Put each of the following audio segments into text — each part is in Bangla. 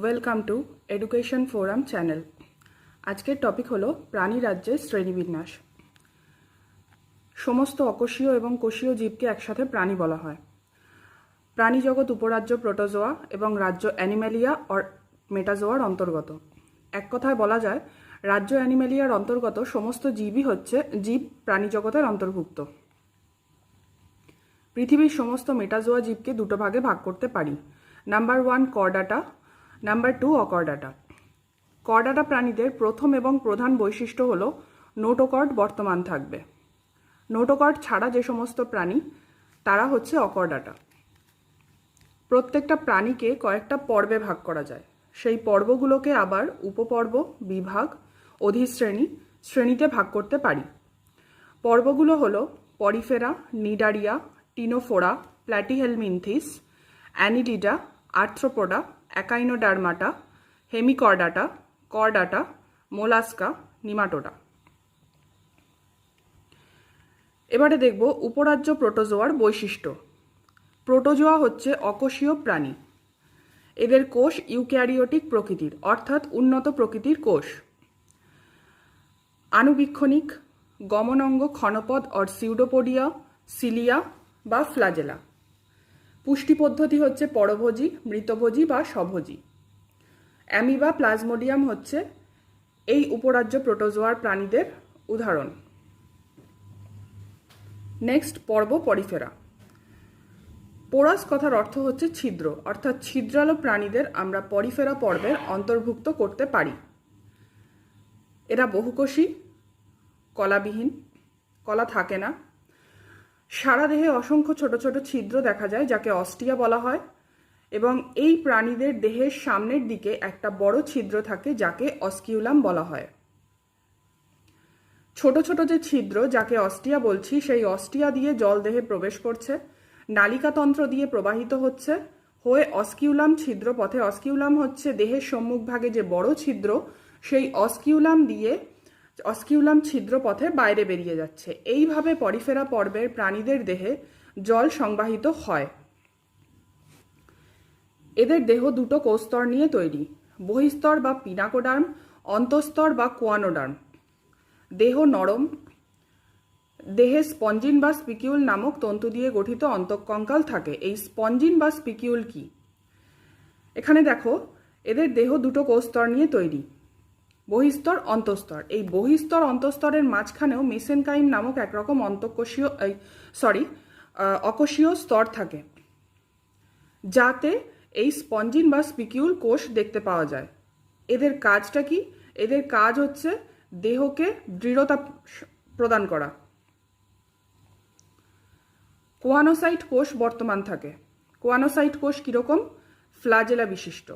Welcome to education forum channel. আজকের টপিক হলো প্রাণী রাজ্যের শ্রেণীবিন্যাস। সমস্ত অকোষীয় এবং কোষীয় জীবকে একসাথে প্রাণী বলা হয়। প্রাণী জগৎ উপরাজ্য প্রোটোজোয়া এবং রাজ্য অ্যানিম্যালিয়া অর মেটাজোয়ার অন্তর্গত। এক কথায় বলা যায়, রাজ্য অ্যানিম্যালিয়ার অন্তর্গত সমস্ত জীবই হচ্ছে জীব প্রাণী জগতের অন্তর্ভুক্ত। পৃথিবীর সমস্ত মেটাজোয়া জীবকে দুটো ভাগে ভাগ করতে পারি। Number 1 Chordata, number 2 অকর্ডাটা। করডাটা প্রাণীদের প্রথম এবং প্রধান বৈশিষ্ট্য হলো নোটোকর্ড বর্তমান থাকবে। নোটোকর্ড ছাড়া যে সমস্ত প্রাণী তারা হচ্ছে অকর্ডাটা। প্রত্যেকটা প্রাণীকে কয়েকটা পর্বে ভাগ করা যায়। সেই পর্বগুলোকে আবার উপপর্ব, বিভাগ, অধিশ্রেণী, শ্রেণীতে ভাগ করতে পারি। পর্বগুলো হলো Porifera, Cnidaria, Ctenophora, Platyhelminthes, Annelida, Arthropoda, Echinodermata, Hemichordata, Chordata, Mollusca, Nematoda. এবারে দেখব উপরাজ্য প্রোটোজোয়ার বৈশিষ্ট্য। প্রোটোজোয়া হচ্ছে অকোষীয় প্রাণী। এদের কোষ ইউক্যারিওটিক প্রকৃতির, অর্থাৎ উন্নত প্রকৃতির কোষ। আনুবীক্ষণিক, গমনাঙ্গ ক্ষণপদ অর সিউডোপোডিয়া, সিলিয়া বা ফ্লাজেলা। পুষ্টি পদ্ধতি হচ্ছে পরভোজী, মৃতভোজী বা স্বভোজী। অ্যামিবা, প্লাজমোডিয়াম হচ্ছে এই উপরাজ্য প্রোটোজোয়ার প্রাণীদের উদাহরণ। নেক্সট পর্ব পরিফেরা। পোরাস কথার অর্থ হচ্ছে ছিদ্র, অর্থাৎ ছিদ্রালো প্রাণীদের আমরা পরিফেরা পর্বের অন্তর্ভুক্ত করতে পারি। এরা বহুকোষী, কলাবিহীন, কলা থাকে না। সারা দেহে অসংখ্য ছোট ছোট ছিদ্র দেখা যায়, যাকে অস্টিয়া বলা হয়, এবং এই প্রাণীদের দেহের সামনের দিকে একটা বড় ছিদ্র থাকে, যাকে অস্কিউলাম বলা হয়। ছোট ছোট যে ছিদ্র, যাকে অস্টিয়া বলছি, সেই অস্টিয়া দিয়ে জল দেহে প্রবেশ করছে, নালিকাতন্ত্র দিয়ে প্রবাহিত হচ্ছে, হয়ে অস্কিউলাম ছিদ্র পথে, অস্কিউলাম হচ্ছে দেহের সম্মুখভাগে যে বড় ছিদ্র, সেই অস্কিউলাম ছিদ্র পথে বাইরে বেরিয়ে যাচ্ছে। এইভাবে পরিফেরা পর্বের প্রাণীদের দেহে জল সংবাহিত হয়। এদের দেহ দুটো কোষস্তর নিয়ে তৈরি, বহিস্তর বা পিনাকোডার্ম, অন্তঃস্তর বা কোয়ানোডার্ম। দেহ নরম। দেহে স্পঞ্জিন বা স্পিকিউল নামক তন্তু দিয়ে গঠিত অন্তঃকঙ্কাল থাকে। এই স্পঞ্জিন বা স্পিকিউল কি? এখানে দেখো, এদের দেহ দুটো কোষস্তর নিয়ে তৈরি, বহিস্তর, অন্তঃস্তর। এই বহিস্তর অন্তঃস্তরের মাঝখানেও মেসেনকাইম নামক একরকম অকোষীয় স্তর থাকে, যাতে এই স্পঞ্জিন বা স্পিকিউল কোষ দেখতে পাওয়া যায়। এদের কাজটা কি? এদের কাজ হচ্ছে দেহকে দৃঢ়তা প্রদান করা। কোয়ানোসাইট কোষ বর্তমান থাকে। কোয়ানোসাইট কোষ কিরকম? ফ্লাজেলা বিশিষ্ট।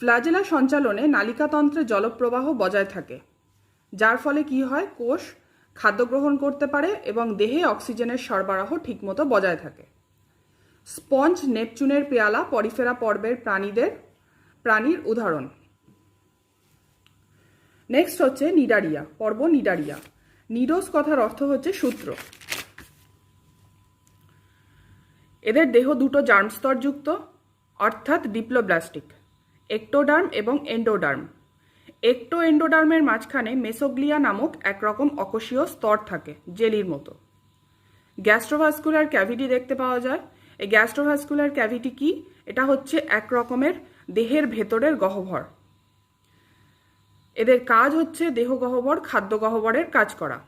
ফ্লাজেলা সঞ্চালনে নালিকাতন্ত্রে জলপ্রবাহ বজায় থাকে, যার ফলে কি হয়? কোষ খাদ্য গ্রহণ করতে পারে এবং দেহে অক্সিজেনের সরবরাহ ঠিকমতো বজায় থাকে। স্পঞ্জ, নেপচুনের পেয়ালা পরিফেরা পর্বের প্রাণীর উদাহরণ। নেক্সট হচ্ছে নিডারিয়া, পর্ব নিডারিয়া। নিডোস কথার অর্থ হচ্ছে সূত্র। এদের দেহ দুটো জার্মস্তরযুক্ত, অর্থাৎ ডিপ্লোব্লাস্টিক, একটোডার্ম এবং এন্ডোডার্ম। একটো এন্ডোডার্মের মাঝখানে মেসোগ্লিয়া নামক একরকম অকোষীয় স্তর থাকে, জেলির মতো। গ্যাস্ট্রোভাস্কুলার ক্যাভিটি দেখতে পাওয়া যায়। এই গ্যাস্ট্রোভাস্কুলার ক্যাভিটি কি? এটা হচ্ছে এক রকমের দেহের ভেতরের গহ্বর। এদের কাজ হচ্ছে দেহ গহ্বর, খাদ্য গহ্বরের কাজ করা।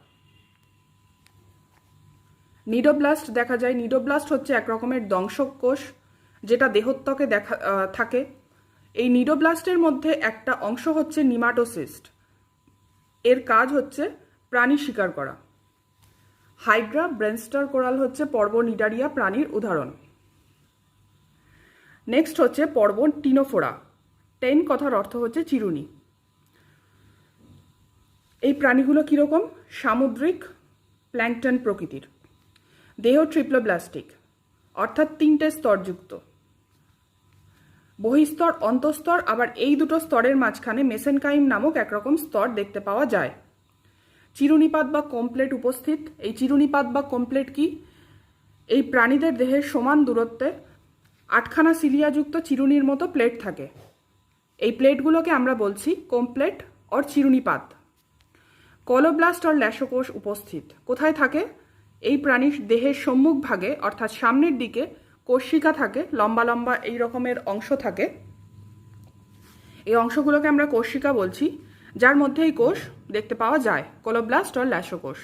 নিডোব্লাস্ট দেখা যায়। নিডোব্লাস্ট হচ্ছে এক রকমের দংশক কোষ, যেটা দেহত্বকে থাকে। এই নিডোব্লাস্টের মধ্যে একটা অংশ হচ্ছে নিমাটোসিস্ট। এর কাজ হচ্ছে প্রাণী শিকার করা। হাইড্রা, ব্রেনস্টার কোরাল হচ্ছে পর্ব নিডারিয়া প্রাণীর উদাহরণ। নেক্সট হচ্ছে পর্ব টিনোফোরা। টেন কথার অর্থ হচ্ছে চিরুনি। এই প্রাণীগুলো কিরকম? সামুদ্রিক, প্ল্যাঙ্কটন প্রকৃতির। দেহ ট্রিপ্লোব্লাস্টিক, অর্থাৎ তিনটে স্তরযুক্ত। বহিস্তর, অন্তঃস্তর, আবার এই দুটো স্তরের মাঝখানে মেসেনকাইম নামক একরকম স্তর দেখতে পাওয়া যায়। চিরুনিপাত বা কমপ্লেট উপস্থিত। এই চিরুনিপাত বা কমপ্লেট কি? এই প্রাণীদের দেহের সমান দূরত্বে 8খানা সিলিয়াযুক্ত চিরুনির মতো প্লেট থাকে। এই প্লেটগুলোকে আমরা বলছি কোম প্লেট অর চিরুনি পাত। কলোব্লাস্ট অর ল্যাশোকোষ উপস্থিত কোথায় থাকে? এই প্রাণীর দেহের সম্মুখ ভাগে অর্থাৎ সামনের দিকে কোষশিকা থাকে, লম্বা লম্বা এই রকমের অংশ থাকে। এই অংশগুলোকে আমরা কোষশিকা বলছি, যার মধ্যে এই কোষ দেখতে পাওয়া যায়, কলোব্লাস্ট অর ল্যাশোকোষ।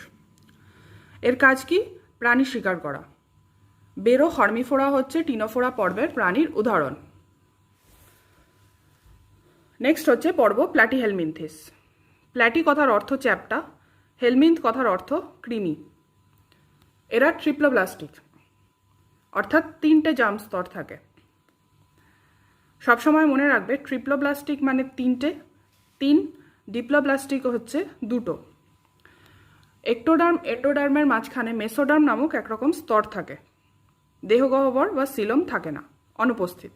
এর কাজ কি? প্রাণী শিকার করা। বেরো হর্মিফোরা হচ্ছে টিনোফোরা পর্বের প্রাণীর উদাহরণ। নেক্সট হচ্ছে পর্ব প্ল্যাটিহেলমিনথিস। প্ল্যাটি কথার অর্থ চ্যাপ্টা, হেলমিন্থ কথার অর্থ কৃমি। এরা ট্রিপ্লোব্লাস্টিক, অর্থাৎ 3টে জার্ম স্তর থাকে। সবসময় মনে রাখবে ট্রিপ্লোব্লাস্টিক মানে 3টে, 3, ডিপ্লোব্লাস্টিক হচ্ছে 2টো। একটোডার্ম এন্ডোডার্মের মাঝখানে মেসোডার্ম নামক একরকম স্তর থাকে। দেহগহ্বর বা সিলোম থাকে না, অনুপস্থিত।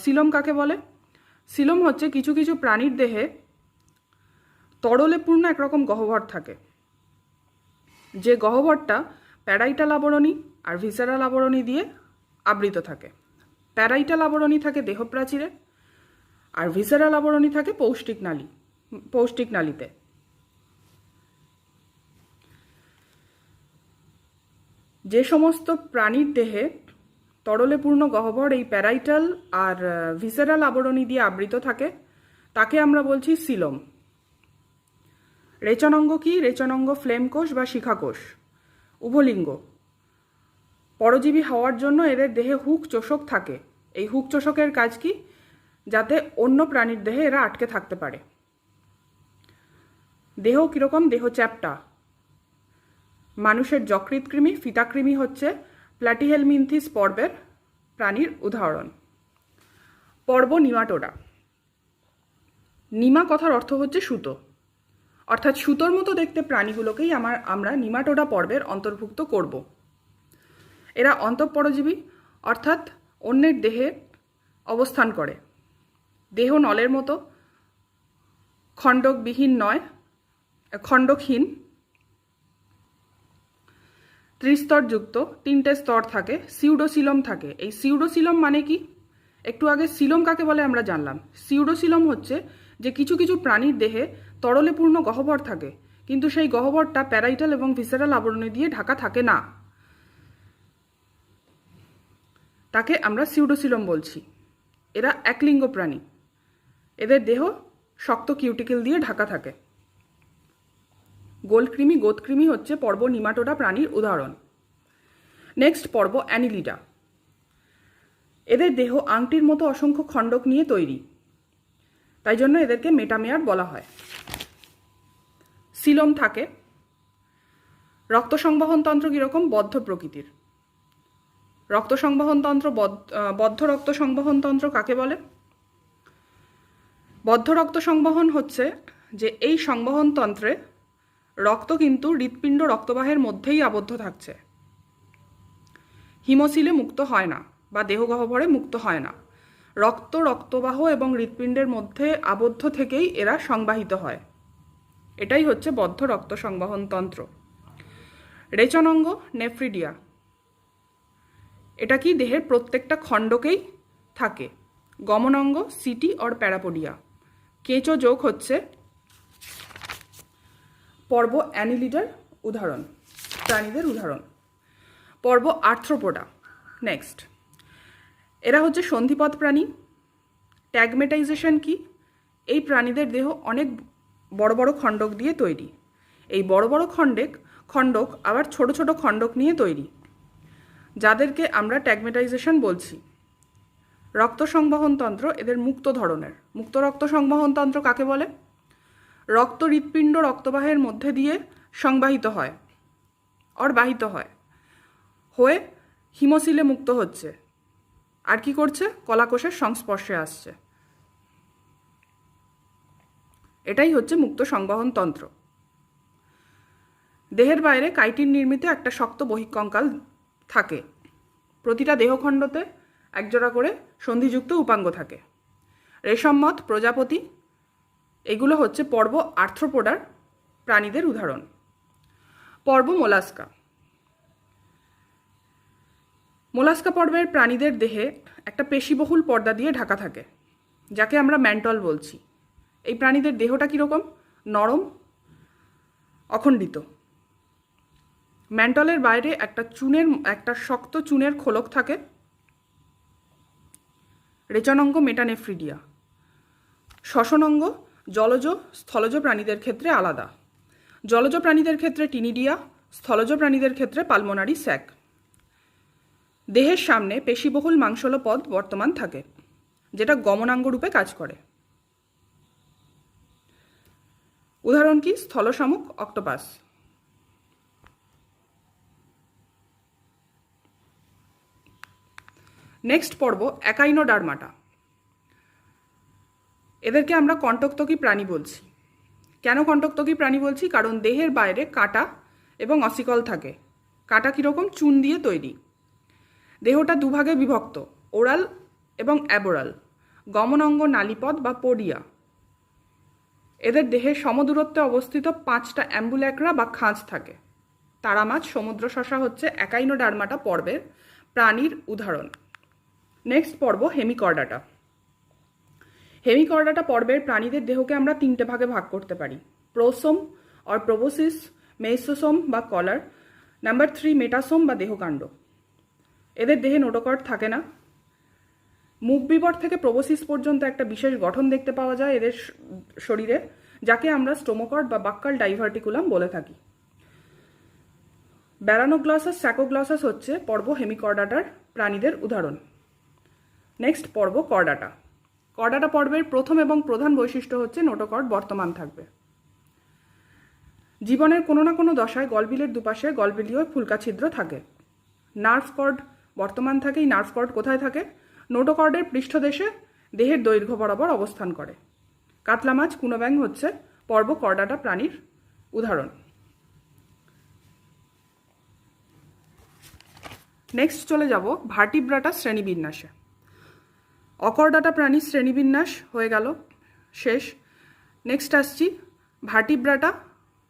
সিলোম কাকে বলে? সিলোম হচ্ছে কিছু কিছু প্রাণীর দেহে তরলে পূর্ণ একরকম গহ্বর থাকে, যে গহ্বরটা প্যারাইটাল আবরণী আর ভিসেরাল আবরণী দিয়ে আবৃত থাকে। প্যারাইটাল আবরণী থাকে দেহপ্রাচীরে, আর ভিসেরাল আবরণী থাকে পৌষ্টিক নালীতে। যে সমস্ত প্রাণীর দেহে তরলে পূর্ণ গহ্বর এই প্যারাইটাল আর ভিসেরাল আবরণী দিয়ে আবৃত থাকে, তাকে আমরা বলছি সিলোম। রেচনাঙ্গ কি? রেচনাঙ্গ ফ্লেম কোষ বা শিখাকোষ, উভলিঙ্গ। পরজীবী হওয়ার জন্য এদের দেহে হুক চোষক থাকে। এই হুক চোষকের কাজ কি? যাতে অন্য প্রাণীর দেহে এরা আটকে থাকতে পারে। দেহ কীরকম? দেহ চ্যাপ্টা। মানুষের যকৃৎকৃমি, ফিতাকৃমি হচ্ছে প্ল্যাটিহেলমিনথিস পর্বের প্রাণীর উদাহরণ। পর্ব নিমাটোডা। নিমা কথার অর্থ হচ্ছে সুতো, অর্থাৎ সুতোর মতো দেখতে প্রাণীগুলোকেই আমরা নিমাটোডা পর্বের অন্তর্ভুক্ত করব। এরা অন্তঃপরজীবী, অর্থাৎ অন্যের দেহে অবস্থান করে। দেহ নলের মতো, খণ্ডকহীন, ত্রিস্তরযুক্ত, 3টে স্তর থাকে। সিউডোসিলম থাকে। এই সিউডোসিলম মানে কি? একটু আগে সিলোম কাকে বলে আমরা জানলাম। সিউডোসিলম হচ্ছে যে কিছু কিছু প্রাণীর দেহে তরলে পূর্ণ গহ্বর থাকে, কিন্তু সেই গহ্বরটা প্যারাইটাল এবং ভিসেরাল আবরণী দিয়ে ঢাকা থাকে না, তাকে আমরা সিউডোসিলম বলছি। এরা একলিঙ্গ প্রাণী, এদের দেহ শক্ত কিউটিকেল দিয়ে ঢাকা থাকে। গোলকৃমি, গোদকৃমি হচ্ছে পর্ব নিমাটোডা প্রাণীর উদাহরণ। নেক্সট পর্ব অ্যানিলিডা। এদের দেহ আংটির মতো অসংখ্য খণ্ডক নিয়ে তৈরি, তাই জন্য এদেরকে মেটামেয়ার বলা হয়। সিলোম থাকে। রক্ত সংবহন তন্ত্র কীরকম? বদ্ধ প্রকৃতির। রক্ত সংবহন তন্ত্র, বদ্ধ রক্ত সংবহন তন্ত্র কাকে বলে? বদ্ধ রক্ত সংবহন হচ্ছে যে এই সংবহন তন্ত্রে রক্ত কিন্তু হৃৎপিণ্ড রক্তবাহের মধ্যেই আবদ্ধ থাকছে, হিমোসিলে মুক্ত হয় না বা দেহগহ্বরে মুক্ত হয় না। রক্তবাহ এবং হৃৎপিণ্ডের মধ্যে আবদ্ধ থেকেই এরা সংবাহিত হয়। এটাই হচ্ছে বদ্ধ রক্ত সংবহন তন্ত্র। রেচনাঙ্গ নেফ্রিডিয়া। এটা কি? দেহের প্রত্যেকটা খণ্ডকেই থাকে। গমনাঙ্গ সিটি অর প্যারাপোডিয়া। কেঁচো যোগ হচ্ছে পর্ব অ্যানিলিডার উদাহরণ, প্রাণীদের উদাহরণ। পর্ব আর্থ্রোপোডা। নেক্সট, এরা হচ্ছে সন্ধিপদ প্রাণী। ট্যাগমেটাইজেশন কি? এই প্রাণীদের দেহ অনেক বড় বড় খণ্ডক দিয়ে তৈরি। এই বড় বড় খণ্ডক আবার ছোট ছোট খণ্ডক নিয়ে তৈরি, যাদেরকে আমরা ট্যাগমেটাইজেশন বলছি। রক্ত সংবহন তন্ত্র এদের মুক্ত ধরনের। মুক্ত রক্ত সংবহন তন্ত্র কাকে বলে? রক্ত হৃৎপিণ্ড রক্তবাহের মধ্যে দিয়ে সংবাহিত হয় বাহিত হয়ে হিমোসিলে মুক্ত হচ্ছে, আর কি করছে? কলাকোষের সংস্পর্শে আসছে। এটাই হচ্ছে মুক্ত সংবহন তন্ত্র। দেহের বাইরে কাইটিন নির্মিত একটা শক্ত বহিঃকঙ্কাল থাকে। প্রতিটা দেহখণ্ডতে একজোড়া করে সন্ধিযুক্ত উপাঙ্গ থাকে। রেশমমত, প্রজাপতি, এগুলো হচ্ছে পর্ব আর্থ্রোপোডার প্রাণীদের উদাহরণ। পর্ব মোলাস্কা। মোলাস্কা পর্বের প্রাণীদের দেহে একটা পেশিবহুল পর্দা দিয়ে ঢাকা থাকে, যাকে আমরা ম্যান্টল বলছি। এই প্রাণীদের দেহটা কীরকম? নরম, অখণ্ডিত। ম্যান্টলের বাইরে একটা শক্ত চুনের খোলক থাকে। রেচনাঙ্গ মেটানেফ্রিডিয়া। শ্বসনাঙ্গ জলজ স্থলজ প্রাণীদের ক্ষেত্রে আলাদা। জলজ প্রাণীদের ক্ষেত্রে টিনিডিয়া, স্থলজ প্রাণীদের ক্ষেত্রে পালমোনারি স্যাক। দেহের সামনে পেশিবহুল মাংসল পদ বর্তমান থাকে, যেটা গমনাঙ্গ রূপে কাজ করে। উদাহরণ কি? স্থলশামুক, অক্টোপাস। নেক্সট পর্ব একাইনোডার্মাটা। এদেরকে আমরা কণ্টকত্বকী প্রাণী বলছি। কেন কণ্টকত্বকী প্রাণী বলছি? কারণ দেহের বাইরে কাঁটা এবং অসিকল থাকে। কাঁটা কীরকম? চুন দিয়ে তৈরি। দেহটা দুভাগে বিভক্ত, ওরাল এবং অ্যাবোরাল। গমনাঙ্গ নালীপদ বা পোডিয়া। এদের দেহের সমদূরত্বে অবস্থিত 5টা অ্যাম্বুল্যাক্রা বা খাঁজ থাকে। তারা মাছ, সমুদ্র শসা হচ্ছে একাইনোডার্মাটা পর্বের প্রাণীর উদাহরণ। নেক্সট পর্ব হেমিকর্ডাটা। হেমিকর্ডাটা পর্বের প্রাণীদের দেহকে আমরা 3টে ভাগে ভাগ করতে পারি: প্রোসোম অর প্রোবোসিস, মেসোসোম বা কলার, নাম্বার 3 মেটাসোম বা দেহকাণ্ড। এদের দেহে নোটোকর্ড থাকে না। মুখ বিবর থেকে প্রোবোসিস পর্যন্ত একটা বিশেষ গঠন দেখতে পাওয়া যায় এদের শরীরে, যাকে আমরা স্টোমোকর্ড বা বাক্কাল ডাইভার্টিকুলাম বলে থাকি। ব্যারানোগ্লসাস, স্যাকোগ্লসাস হচ্ছে পর্ব হেমিকর্ডাটার প্রাণীদের উদাহরণ। নেক্সট পর্ব কর্ডাটা। কর্ডাটা পর্বের প্রথম এবং প্রধান বৈশিষ্ট্য হচ্ছে নোটোকর্ড বর্তমান থাকবে। জীবনের কোনো না কোনো দশায় গলবিলের দুপাশে গলবিলীয় ফুলকা ছিদ্র থাকে। নার্ভ কর্ড বর্তমান থাকে। এই নার্ভ কর্ড কোথায় থাকে? নোটোকর্ডের পৃষ্ঠদেশে দেহের দৈর্ঘ্য বরাবর অবস্থান করে। কাতলা মাছ, কুনোব্যাং হচ্ছে পর্ব কর্ডাটা প্রাণীর উদাহরণ। নেক্সট চলে যাব ভার্টিব্রাটা শ্রেণীবিন্যাসে। অকর্ডাটা প্রাণীর শ্রেণীবিন্যাস হয়ে গেল, শেষ। নেক্সট আসছি ভার্টিব্রাটা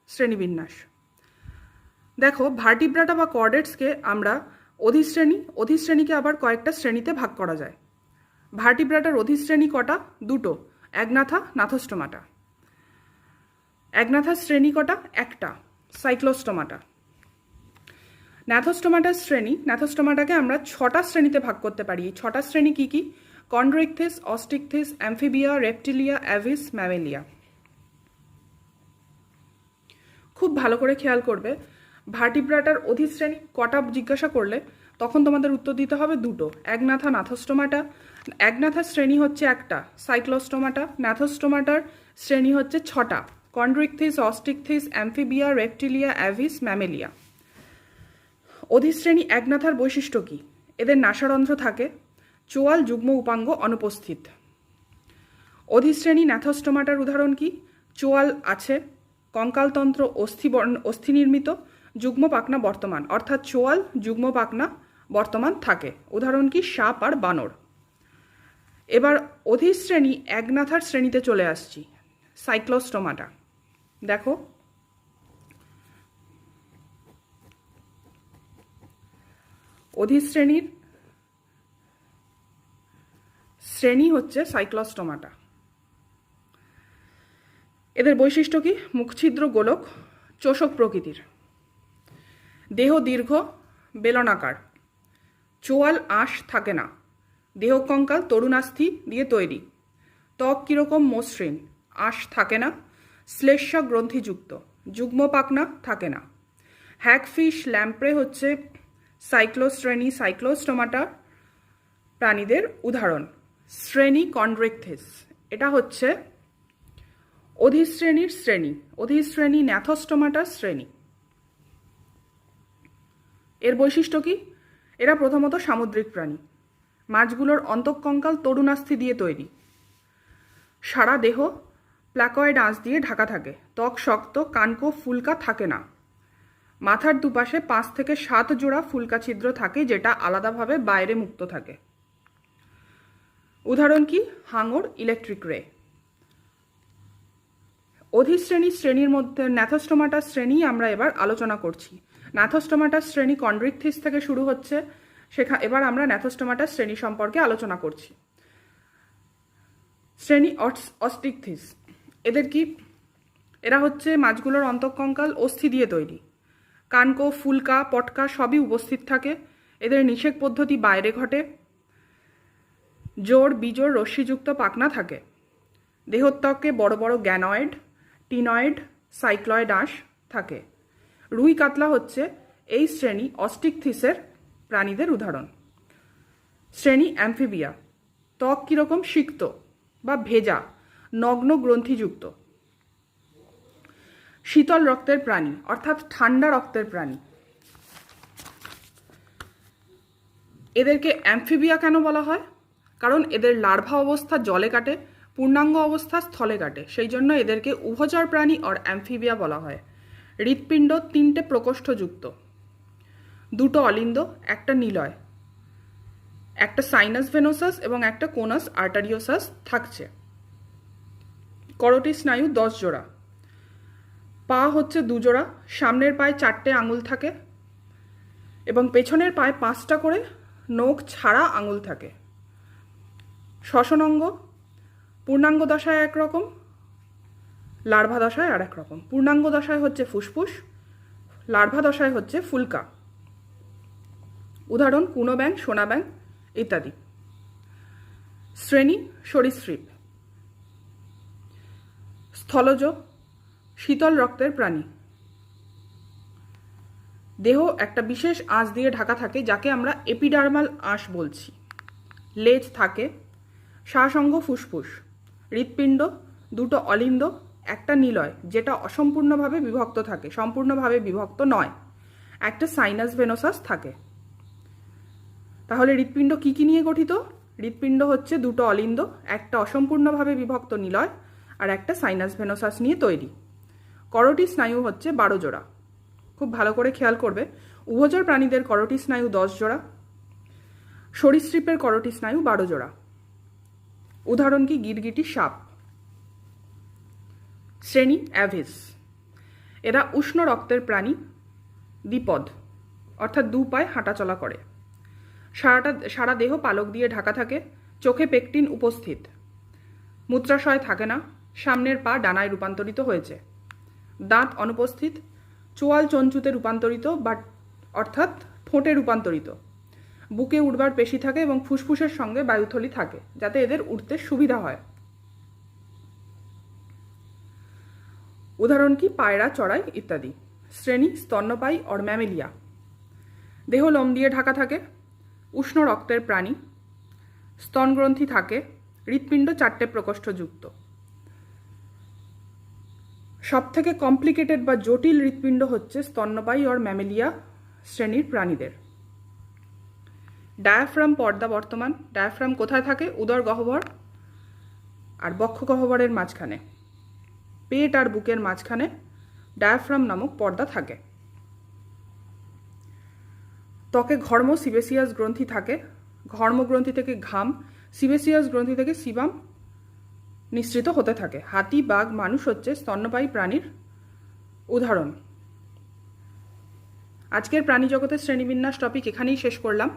শ্রেণীবিন্যাস। দেখো, ভার্টিব্রাটা বা কর্ডেটসকে আমরা অধিশ্রেণীকে আবার কয়েকটা শ্রেণীতে ভাগ করা যায়। ভার্টিব্রাটার অধিশ্রেণী কটা? 2টো, অ্যাগনাথা, নাথোস্টোমাটা। অ্যাগনাথার শ্রেণী কটা? 1টা, সাইক্লোস্টোমাটা। ন্যাথোস্টোমাটাকে আমরা 6টা শ্রেণীতে ভাগ করতে পারি। এই 6টা শ্রেণী কি কি? কন্ড্রোইকথিস, অস্টিকথিস, অ্যামফিবিয়া, রেপটিলিয়া, অ্যাভিস, ম্যামেলিয়া। খুব ভালো করে খেয়াল করবে, ভার্টিব্রাটার অধিশ্রেণী কটা জিজ্ঞাসা করলে তখন তোমাদের উত্তর দিতে হবে 2টো, অ্যাগনাথা, নাথোস্টোমাটা। অ্যাগনাথার শ্রেণী হচ্ছে 1টা, সাইক্লোস্টোমাটা। ন্যাথোস্টোমাটার শ্রেণী হচ্ছে 6টা, কন্ড্রোইকথিস, অস্টিকথিস, অ্যামফিবিয়া, রেপটিলিয়া, অ্যাভিস, ম্যামেলিয়া। অধিশ্রেণী অ্যাগনাথার বৈশিষ্ট্য কি? এদের নাসারন্ধ্র থাকে, চোয়াল যুগ্ম উপাঙ্গ অনুপস্থিত। অধিশ্রেণী ন্যাথোস্টোমাটার উদাহরণ কি? চোয়াল আছে, কঙ্কালতন্ত্র অস্থি নির্মিত, যুগ্ম পাখনা বর্তমান, অর্থাৎ চোয়াল যুগ্ম পাখনা বর্তমান থাকে। উদাহরণ কি? সাপ আর বানর। এবার অধিশ্রেণী অ্যাগনাথার শ্রেণীতে চলে আসছি, সাইক্লোস্টোমাটা। দেখো, অধিশ্রেণীর শ্রেণী হচ্ছে সাইক্লোস্টোমাটা। এদের বৈশিষ্ট্য কি? মুখছিদ্র গোলক, চোষক প্রকৃতির, দেহ দীর্ঘ বেলনাকার, চোয়াল আঁশ থাকে না, দেহ কঙ্কাল তরুণাস্থি দিয়ে তৈরি, ত্বক কীরকম? মসৃণ, আঁশ থাকে না, শ্লেষ্ম গ্রন্থিযুক্ত, যুগ্ম পাখনা থাকে না। হ্যাগফিশ, ল্যাম্প্রে হচ্ছে সাইক্লোস্টোমাটা প্রাণীদের উদাহরণ। শ্রেণী কন্ড্রোইকথিস, এটা হচ্ছে অধিশ্রেণীর শ্রেণী, অধিশ্রেণী ন্যাথোস্টোমাটার শ্রেণী। এর বৈশিষ্ট্য কি? এরা প্রথমত সামুদ্রিক প্রাণী। মাছগুলোর অন্তঃকঙ্কাল তরুণাস্থি দিয়ে তৈরি। সারা দেহ প্ল্যাকয়েড আঁশ দিয়ে ঢাকা থাকে, ত্বক শক্ত, কানকো ফুলকা থাকে না। মাথার দুপাশে 5 থেকে 7 জোড়া ফুলকা ছিদ্র থাকে, যেটা আলাদাভাবে বাইরে মুক্ত থাকে। উদাহরণ কি? হাঙর, ইলেকট্রিক রে। শ্রেণীর মধ্যে ন্যাথোস্টোমাটার শ্রেণী আমরা এবার আলোচনা করছি। ন্যাথোস্টোমাটার শ্রেণী কন্ড্রিকথিস থেকে শুরু হচ্ছে, এবার আমরা ন্যাথোস্টোমাটার শ্রেণী সম্পর্কে আলোচনা করছি। শ্রেণী অস্টিকথিস। এরা হচ্ছে মাছগুলোর অন্তঃকঙ্কাল অস্থি দিয়ে তৈরি। কানকো, ফুলকা, পটকা সবই উপস্থিত থাকে। এদের নিষেক পদ্ধতি বাইরে ঘটে। জোড় বিজোড় রশ্মিযুক্ত পাখনা থাকে। দেহত্বকে বড় বড় গ্যানয়েড, টিনয়েড, সাইক্লয়েড আঁশ থাকে। রুই কাতলা হচ্ছে এই শ্রেণী অস্টিকথিসের প্রাণীদের উদাহরণ। শ্রেণী অ্যামফিবিয়া। ত্বক কীরকম? সিক্ত বা ভেজা, নগ্ন গ্রন্থিযুক্ত। শীতল রক্তের প্রাণী অর্থাৎ ঠান্ডা রক্তের প্রাণী। এদেরকে অ্যামফিবিয়া কেন বলা হয়? কারণ এদের লার্ভা অবস্থা জলে কাটে, পূর্ণাঙ্গ অবস্থা স্থলে কাটে, সেই জন্য এদেরকে উভচর প্রাণী অর অ্যামফিবিয়া বলা হয়। হৃৎপিণ্ড 3টে প্রকোষ্ঠযুক্ত, 2টো অলিন্দ, একটা নিলয়, একটা সাইনাস ভেনোসাস এবং একটা কোনাস আর্টারিওসাস থাকছে। করোটি স্নায়ু 10 জোড়া। পা হচ্ছে 2 জোড়া। সামনের পায়ে 4টে আঙুল থাকে এবং পেছনের পায়ে 5টা করে নখ ছাড়া আঙুল থাকে। শ্বসন অঙ্গ পূর্ণাঙ্গ দশায় একরকম, লার্ভা দশায় আর এক রকম। পূর্ণাঙ্গ দশায় হচ্ছে ফুসফুস, লার্ভা দশায় হচ্ছে ফুলকা। উদাহরণ কুনো ব্যাঙ, সোনা ব্যাঙ ইত্যাদি। শ্রেণী সরীসৃপ। স্থলজ, শীতল রক্তের প্রাণী। দেহ একটা বিশেষ আঁশ দিয়ে ঢাকা থাকে যাকে আমরা এপিডার্মাল আঁশ বলছি। লেজ থাকে। শ্বাসঅঙ্গ ফুসফুস। হৃৎপিণ্ড 2টো অলিন্দ, একটা নিলয় যেটা অসম্পূর্ণভাবে বিভক্ত থাকে, সম্পূর্ণভাবে বিভক্ত নয়। একটা সাইনাস ভেনোসাস থাকে। তাহলে হৃৎপিণ্ড কি কি নিয়ে গঠিত? হৃৎপিণ্ড হচ্ছে 2টো অলিন্দ, একটা অসম্পূর্ণভাবে বিভক্ত নিলয় আর একটা সাইনাস ভেনোসাস নিয়ে তৈরি। করোটি স্নায়ু হচ্ছে 12 জোড়া। খুব ভালো করে খেয়াল করবে, উভচর প্রাণীদের করোটি স্নায়ু 10 জোড়া, সরীসৃপের করোটি স্নায়ু 12 জোড়া। উদাহরণ কি? গিরগিটি, সাপ। শ্রেণী অ্যাভিস। এরা উষ্ণ রক্তের প্রাণী, দ্বিপদ অর্থাৎ 2 পায়ে হাঁটাচলা করে। সারা দেহ পালক দিয়ে ঢাকা থাকে। চোখে পেকটিন উপস্থিত। মূত্রাশয় থাকে না। সামনের পা ডানায় রূপান্তরিত হয়েছে। দাঁত অনুপস্থিত। চোয়াল চঞ্চুতে রূপান্তরিত বা অর্থাৎ ঠোঁটে রূপান্তরিত। বুকে উড়বার পেশি থাকে এবং ফুসফুসের সঙ্গে বায়ুথলি থাকে যাতে এদের উড়তে সুবিধা হয়। উদাহরণ কি? পায়রা, চড়াই ইত্যাদি। শ্রেণী স্তন্যপায়ী অর ম্যামেলিয়া। দেহ লোম দিয়ে ঢাকা থাকে। উষ্ণ রক্তের প্রাণী। স্তনগ্রন্থি থাকে। হৃৎপিণ্ড 4টে প্রকোষ্ঠযুক্ত। সবথেকে কমপ্লিকেটেড বা জটিল হৃৎপিণ্ড হচ্ছে স্তন্যপায়ী অর ম্যামেলিয়া শ্রেণীর প্রাণীদের। ডায়াফ্রাম পর্দা বর্তমান। ডায়াফ্রাম কোথায় থাকে? উদর গহ্বর আর বক্ষ গহ্বরের মাঝখানে, পেট আর বুকের মাঝখানে ডায়াফ্রাম নামক পর্দা থাকে। ত্বকে ঘর্ম সিবেসিয়াস গ্রন্থি থাকে। ঘর্মগ্রন্থি থেকে ঘাম, সিবেসিয়াস গ্রন্থি থেকে সিবাম নিঃসৃত হতে থাকে। হাতি, বাঘ, মানুষ হচ্ছে স্তন্যপায়ী প্রাণীর উদাহরণ। আজকের প্রাণী জগতের শ্রেণীবিন্যাস টপিক এখানেই শেষ করলাম।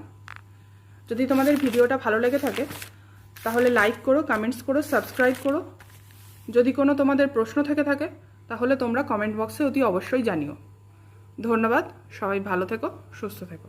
যদি তোমাদের ভিডিওটা ভালো লেগে থাকে তাহলে লাইক করো, কমেন্টস করো, সাবস্ক্রাইব করো। যদি কোনো তোমাদের প্রশ্ন থেকে থাকে তাহলে তোমরা কমেন্ট বক্সে অতি অবশ্যই জানিও। ধন্যবাদ। সবাই ভালো থেকো, সুস্থ থেকো।